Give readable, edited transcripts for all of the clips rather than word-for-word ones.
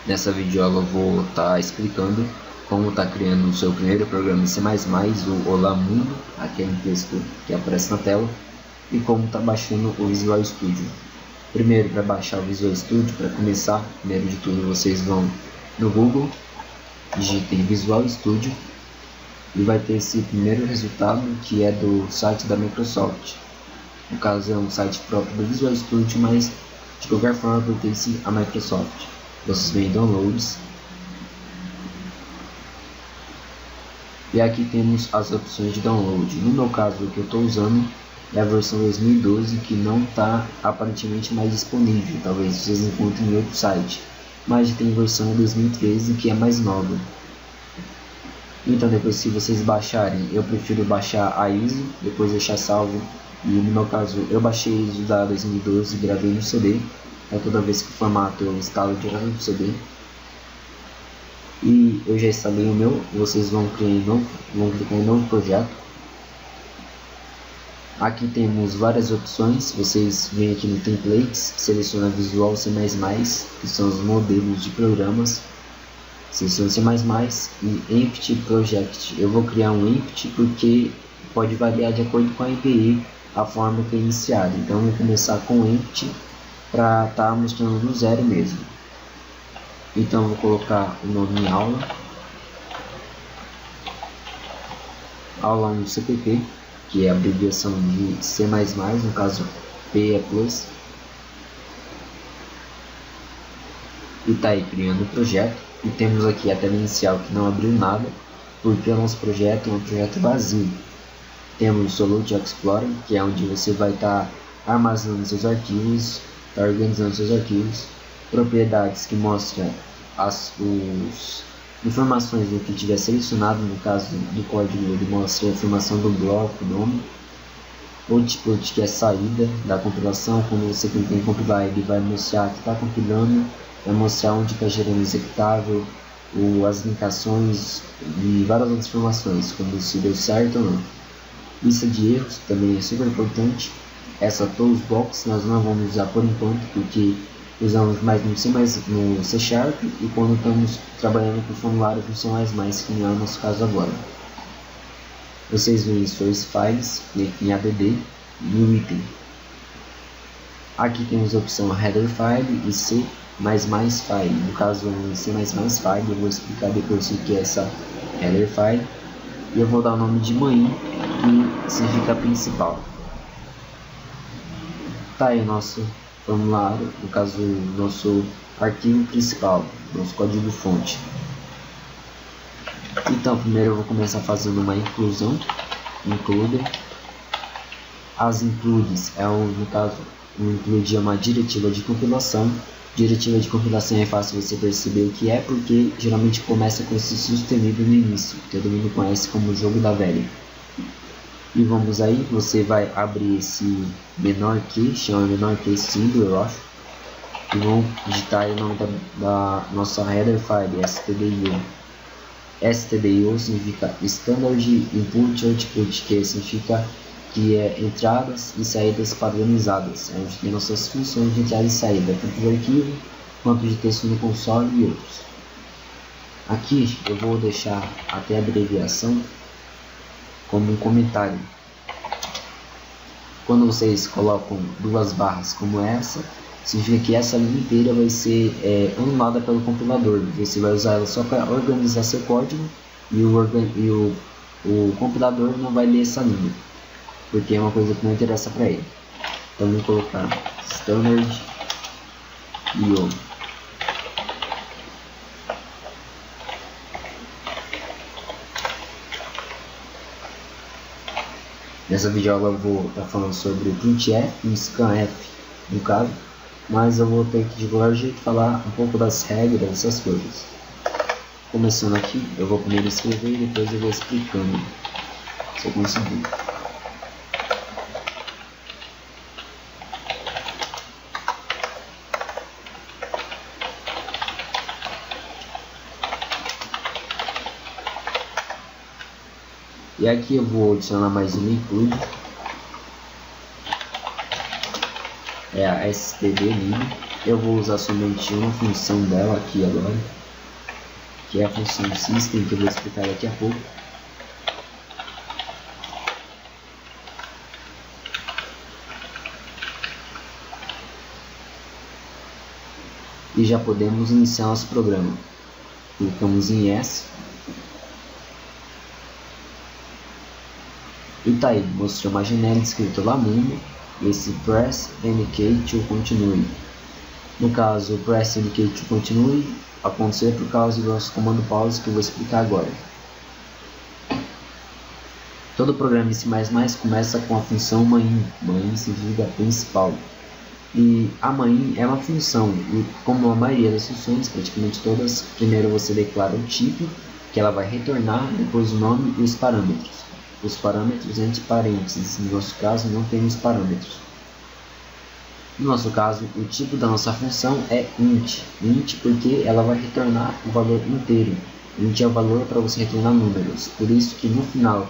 Nessa videoaula eu vou estar explicando como estar criando o seu primeiro programa em C++, o Olá Mundo, aquele texto que aparece na tela, e como estar baixando o Visual Studio. Primeiro, para baixar o Visual Studio, para começar, primeiro de tudo vocês vão no Google, digitem Visual Studio e vai ter esse primeiro resultado que é do site da Microsoft. No caso é um site próprio do Visual Studio, mas de qualquer forma pertence à Microsoft. Vocês vêm em Downloads e aqui temos as opções de download. No meu caso, o que eu estou usando é a versão 2012, que não está aparentemente mais disponível. Talvez vocês encontrem em outro site, mas tem versão 2013 que é mais nova. Então depois, se vocês baixarem, eu prefiro baixar a ISO, depois deixar salvo. E no meu caso eu baixei a ISO da 2012 e gravei no CD. Aí toda vez que o formato eu instalo direto no CD. E eu já instalei o meu. Vocês vão clicar em novo projeto. Aqui temos várias opções. Vocês vêm aqui no Templates, seleciona Visual C++, que são os modelos de programas. Seleciona C++ e Empty Project. Eu vou criar um Empty porque pode variar de acordo com a IDE a forma que é iniciada. Então eu vou começar com Empty para estar mostrando do zero mesmo. Então eu vou colocar o nome em aula, aula 1 CPP, que é a abreviação de C++, no caso P é plus. E tá aí criando o projeto. E temos aqui a tela inicial que não abriu nada, porque o nosso projeto é um projeto vazio. Temos o Solute Explorer, que é onde você vai estar armazenando seus arquivos, organizando seus arquivos. Propriedades, que mostra as informações do que tiver selecionado. No caso do código, ele mostra a informação do bloco, nome. Output, que é a saída da compilação. Quando você tem que compilar, ele vai mostrar que está compilando, vai mostrar onde está gerando executável, as linkações e várias outras informações, como se deu certo ou não. Lista de erros também é super importante. Essa toolbox nós não vamos usar por enquanto, porque usamos mais no C Sharp e quando estamos trabalhando com formulário com C++, que não é o nosso caso agora. Vocês veem source files, em add e o item. Aqui temos a opção header file e C++ file. No caso em C++ file, eu vou explicar depois o que é essa header file. E eu vou dar o nome de main, que significa principal. Tá aí o nosso formulário, no caso nosso arquivo principal, nosso código fonte. Então primeiro eu vou começar fazendo uma inclusão, include. As includes no caso um include é uma diretiva de compilação. Diretiva de compilação é fácil você perceber o que é, porque geralmente começa com esse sustenido no início, que todo mundo conhece como jogo da velha. E vamos aí, você vai abrir esse menor que, chama menor que symbol, eu acho. E vão digitar o nome da nossa header file, stdio. Stdio significa Standard Input Output, que significa que é entradas e saídas padronizadas, onde tem nossas funções de entrada e saída, tanto de arquivo quanto de texto no console e outros. Aqui eu vou deixar até a abreviação como um comentário. Quando vocês colocam duas barras como essa, significa que essa linha inteira vai ser anulada pelo compilador. Você vai usar ela só para organizar seu código e o compilador não vai ler essa linha, porque é uma coisa que não interessa para ele. Então vou colocar standard io. Nessa videoaula eu vou estar falando sobre o printf e o scanf no caso, mas eu vou ter que de qualquer jeito falar um pouco das regras, dessas coisas. Começando aqui, eu vou primeiro escrever e depois eu vou explicando, se eu conseguir. E aqui eu vou adicionar mais uma include, é a std_lib. Eu vou usar somente uma função dela aqui agora, que é a função system, que eu vou explicar daqui a pouco. E já podemos iniciar nosso programa. Clicamos em Yes. E tá aí, mostrou uma janela escrito Lamundo. Esse Press NK to Continue. No caso, o Press NK to Continue aconteceu por causa do nosso comando pause que eu vou explicar agora. Todo programa em C++ começa com a função main. Main significa principal. E a main é uma função, e como a maioria das funções, praticamente todas, primeiro você declara o tipo que ela vai retornar, depois o nome e os parâmetros. Os parâmetros entre parênteses, no nosso caso não temos parâmetros. No nosso caso, o tipo da nossa função é int. Int porque ela vai retornar o valor inteiro. Int é o valor para você retornar números. Por isso que no final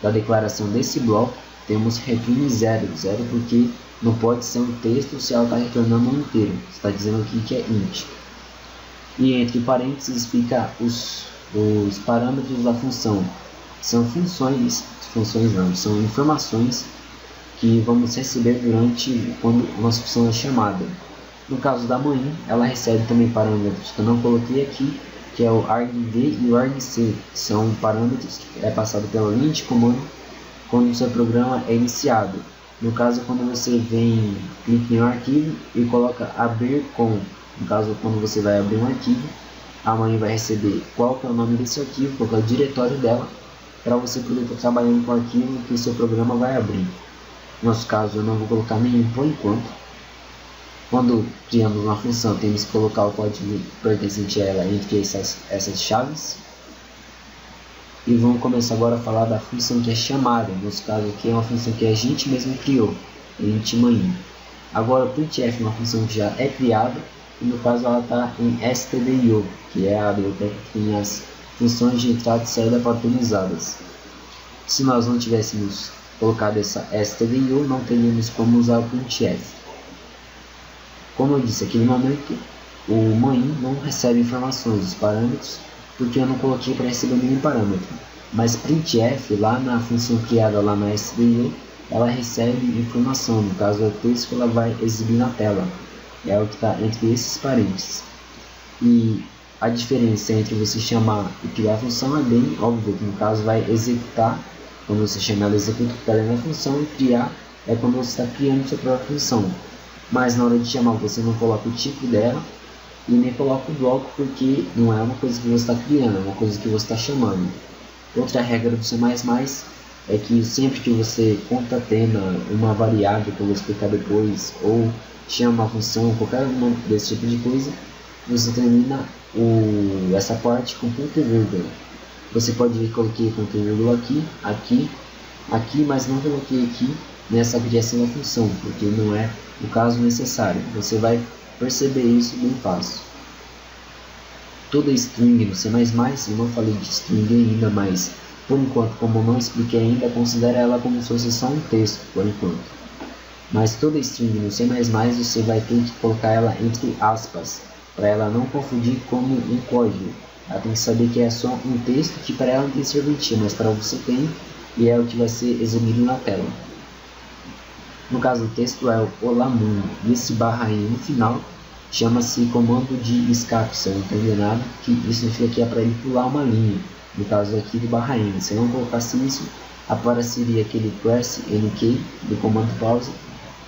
da declaração desse bloco, temos return 0. 0 porque não pode ser um texto se ela está retornando um inteiro. Está dizendo aqui que é int. E entre parênteses fica os parâmetros da função. São são informações que vamos receber durante quando a nossa função é chamada. No caso da main, ela recebe também parâmetros que eu não coloquei aqui, que é o argv e o argc. São parâmetros que é passado pela linha de comando quando o seu programa é iniciado. No caso, quando você clica em um arquivo e coloca abrir com, no caso, quando você vai abrir um arquivo, a main vai receber qual que é o nome desse arquivo, qual que é o diretório dela, para você poder estar trabalhando com o arquivo que o seu programa vai abrir. No nosso caso, eu não vou colocar nenhum por enquanto. Quando criamos uma função, temos que colocar o código pertencente a ela entre essas chaves. E vamos começar agora a falar da função que é chamada. No nosso caso aqui é uma função que a gente mesmo criou, int main. Agora o printf é uma função que já é criada, e no caso ela está em stdio, que é a biblioteca que tem as funções de entrada e saída padronizadas. Se nós não tivéssemos colocado essa stdio, não teríamos como usar o printf. Como eu disse aqui no momento, o main não recebe informações dos parâmetros, porque eu não coloquei para receber nenhum parâmetro. Mas printf, lá na função criada lá na stdio, ela recebe informação, no caso é o texto que ela vai exibir na tela. É o que está entre esses parênteses. E a diferença entre você chamar e criar a função é bem óbvia, que no caso vai executar, quando você chama ela executa a função, e criar é quando você está criando sua própria função. Mas na hora de chamar você não coloca o tipo dela e nem coloca o bloco, porque não é uma coisa que você está criando, é uma coisa que você está chamando. Outra regra do C++ é que sempre que você contena uma variável que eu vou explicar depois, ou chama uma função, qualquer uma desse tipo de coisa, você termina essa parte com ponto e vírgula. Você pode ver que eu coloquei ponto e vírgula aqui, mas não coloquei aqui nessa criação da função, porque não é o caso necessário. Você vai perceber isso bem fácil. Toda string no C++, eu não falei de string ainda, mas por enquanto, como eu não expliquei ainda, considera ela como se fosse só um texto, por enquanto. Mas toda string no C++ você vai ter que colocar ela entre aspas, para ela não confundir como um código. Ela tem que saber que é só um texto que para ela não tem serventia, mas para você tem, e é o que vai ser exibido na tela. No caso, o texto é o Olá Mundo, e esse /i no final chama-se comando de escape, se eu não estou enganado, que isso significa que é para ele pular uma linha, no caso aqui do /i. Se eu não colocasse isso, apareceria aquele press nk do comando pause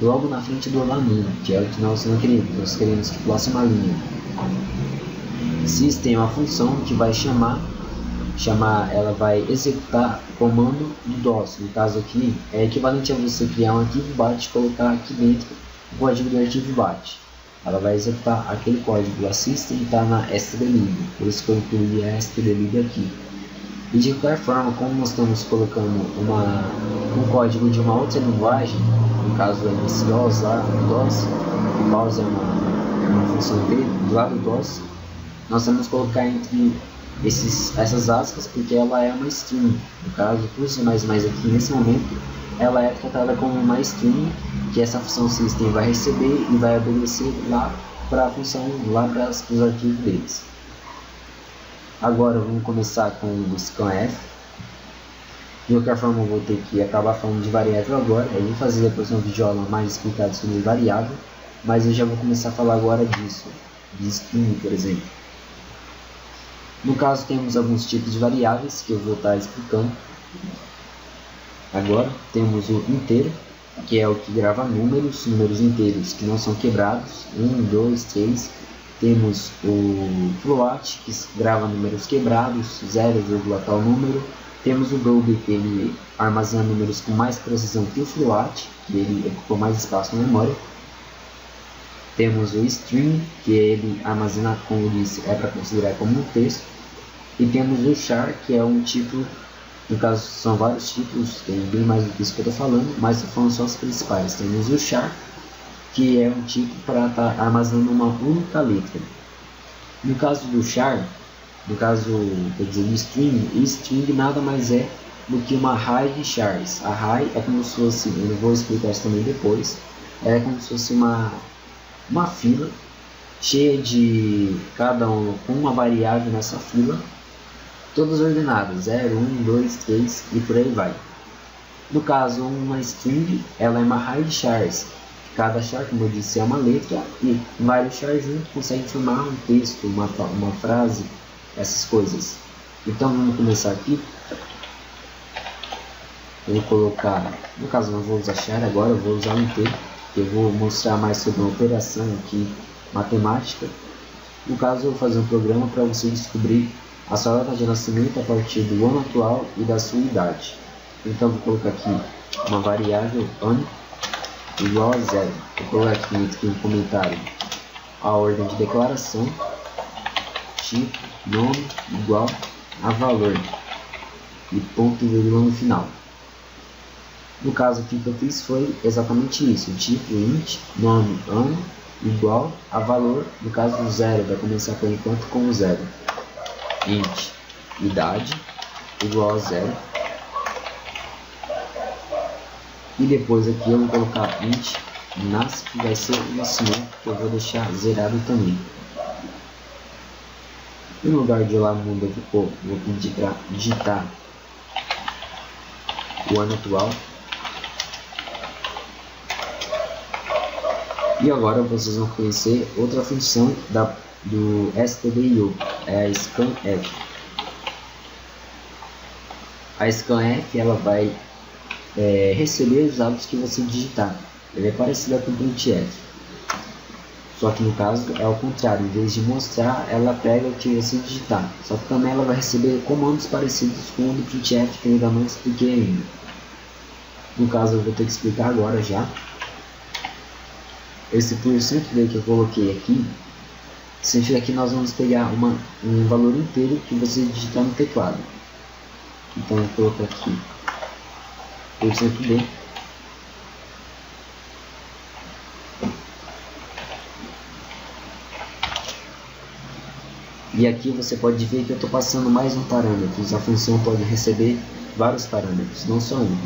logo na frente do Olá Mundo, que é o que nós não queremos, nós queremos que pulasse uma linha. System é uma função que vai ela vai executar o comando do DOS. No caso aqui, é equivalente a você criar um arquivo BAT e colocar aqui dentro o código do arquivo BAT. Ela vai executar aquele código. A System está na stdlib, por isso que eu incluí a stdlib aqui. E de qualquer forma, como nós estamos colocando um código de uma outra linguagem, no caso é MCOS lá do DOS, o pause é uma função dele, do lado do DOS, nós temos que colocar entre essas aspas, porque ela é uma string. No caso, por C++ aqui nesse momento, ela é tratada como uma string que essa função system vai receber e vai obedecer lá para a função, lá para os arquivos deles. Agora vamos começar com o scanf. De qualquer forma eu vou ter que acabar falando de variável agora. Eu vou fazer depois um vídeo aula mais explicado sobre variável, mas eu já vou começar a falar agora disso, de string, por exemplo. No caso temos alguns tipos de variáveis que eu vou estar explicando. Agora temos o inteiro, que é o que grava números inteiros que não são quebrados, 1, 2, 3. Temos o float, que grava números quebrados, 0, tal número. Temos o double, que ele armazena números com mais precisão que o float, que ele ocupa mais espaço na memória. Temos o string, que ele armazena, como eu disse, é para considerar como um texto. E temos o char, que é um tipo, no caso são vários tipos, tem bem mais do que isso que eu estou falando, mas estou falando só os principais. Temos o char, que é um tipo para estar armazenando uma única letra. No caso do char, no caso, quer dizer, do string nada mais é do que uma array de chars. Array é como se fosse, eu vou explicar isso também depois, é como se fosse uma fila cheia de cada um com uma variável nessa fila, todas ordenadas, 0, 1, 2, 3 e por aí vai. No caso, uma string, ela é uma array de chars. Cada char, como eu disse, é uma letra e vários chars juntos conseguem formar um texto, uma frase, essas coisas. Então vamos começar aqui. Eu vou colocar, no caso não vou usar char agora, eu vou usar um inteiro. Eu vou mostrar mais sobre uma operação aqui, matemática. No caso eu vou fazer um programa para você descobrir a sua data de nascimento a partir do ano atual e da sua idade. Então vou colocar aqui uma variável ano igual a 0. Vou colocar aqui no comentário a ordem de declaração, tipo, nome igual a valor e ponto e vírgula no final. No caso aqui que eu fiz foi exatamente isso, tipo int, nome, ano igual a valor, no caso do 0 vai começar por enquanto com o 0. Int, idade igual a 0. E depois aqui eu vou colocar int nasce, que vai ser o nascimento, que eu vou deixar zerado também. E no lugar de lá mundo eu vou pedir para digitar o ano atual. E agora vocês vão conhecer outra função do stdio, é a scanf. A scanf ela vai receber os dados que você digitar. Ele é parecido com o printf, só que no caso é ao contrário, em vez de mostrar, ela pega o que você digitar. Só que também ela vai receber comandos parecidos com o do printf, que eu ainda não expliquei ainda. No caso eu vou ter que explicar agora já. Esse %, daí que eu coloquei aqui significa que nós vamos pegar um valor inteiro que você digitar no teclado. Então eu vou colocar aqui %d. E aqui você pode ver que eu estou passando mais um parâmetro. A função pode receber vários parâmetros, não só um.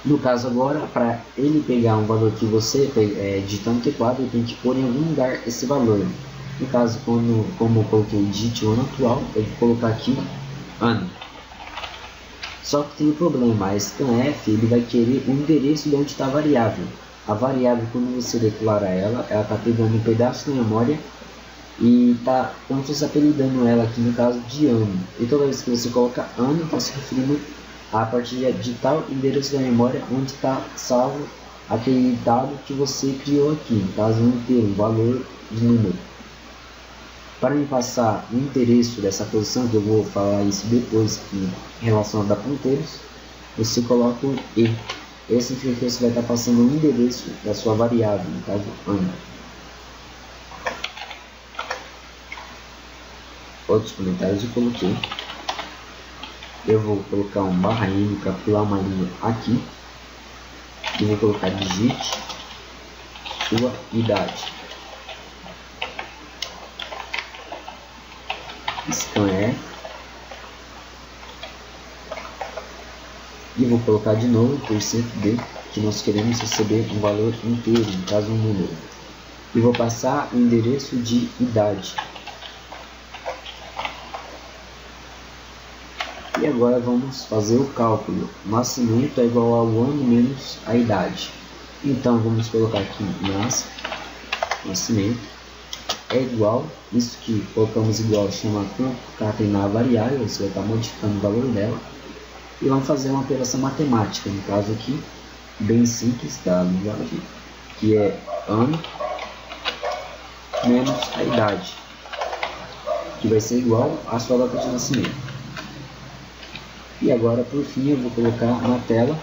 No caso agora, para ele pegar um valor que você digitar no teclado, ele tem que pôr em algum lugar esse valor. No caso, como eu coloquei digite o ano atual, eu vou colocar aqui ano. Só que tem um problema, a scanf ele vai querer o endereço de onde está a variável. A variável, quando você declara ela está pegando um pedaço da memória e está como se fosse apelidando ela aqui no caso de ano. E toda vez que você coloca ano, está se referindo a partir de tal endereço da memória onde está salvo aquele dado que você criou aqui, no caso um inteiro, um valor de número. Para me passar o endereço dessa posição, que eu vou falar isso depois em relação a ponteiros, você coloca um E. Esse significa que você vai estar passando o endereço da sua variável, no caso ano. Outros comentários eu coloquei. Eu vou colocar um /n para pular uma linha aqui. E vou colocar digite sua idade. Scanf. E vou colocar de novo %d, que nós queremos receber um valor inteiro, no caso um número. E vou passar o endereço de idade. E agora vamos fazer o cálculo. Nascimento é igual ao ano menos a idade. Então vamos colocar aqui nascimento é igual, isso que colocamos igual chama concatenar variável, você vai estar modificando o valor dela. E vamos fazer uma operação matemática, no caso aqui, bem simples da linguagem, que é ano menos a idade, que vai ser igual à sua data de nascimento. E agora, por fim, eu vou colocar na tela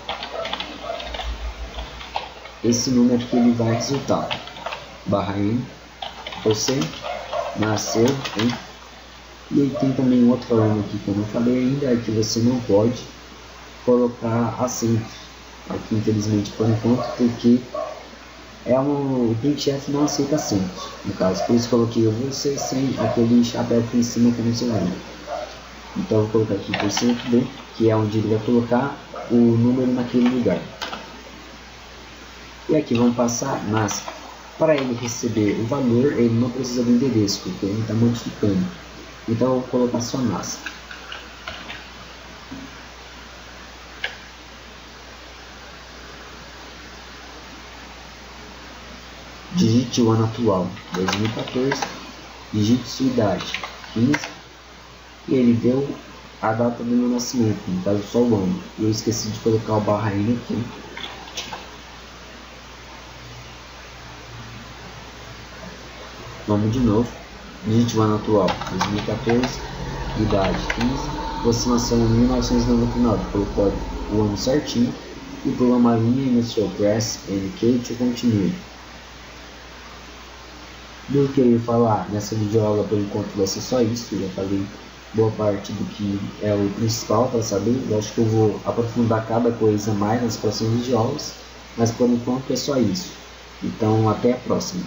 esse número que ele vai resultar. /n, você nasceu em... E aí tem também outro falando aqui que eu não falei ainda, é que você não pode colocar acento aqui, infelizmente, por enquanto, porque o printf não aceita acentos, no caso, por isso coloquei você sem aquele chapéu aqui em cima que não se lembra. Então eu vou colocar aqui %d, que é onde ele vai colocar o número naquele lugar. E aqui vamos passar nas. Para ele receber o valor, ele não precisa do endereço, porque ele está modificando. Então eu vou colocar só nas. Digite o ano atual, 2014. Digite sua idade, 15. E ele deu a data do meu nascimento, no caso só o ano. Eu esqueci de colocar o /n aqui. Vamos de novo. Digite o ano atual, 2014. Idade, 15. Você nasceu em 1999, colocou o ano certinho. E por uma linha iniciou press NK to continue. Do que eu ia falar nessa videoaula, por enquanto vai ser só isso. Eu já falei boa parte do que é o principal para saber. Eu acho que eu vou aprofundar cada coisa mais nas próximas videoaulas, mas por enquanto é só isso. Então até a próxima.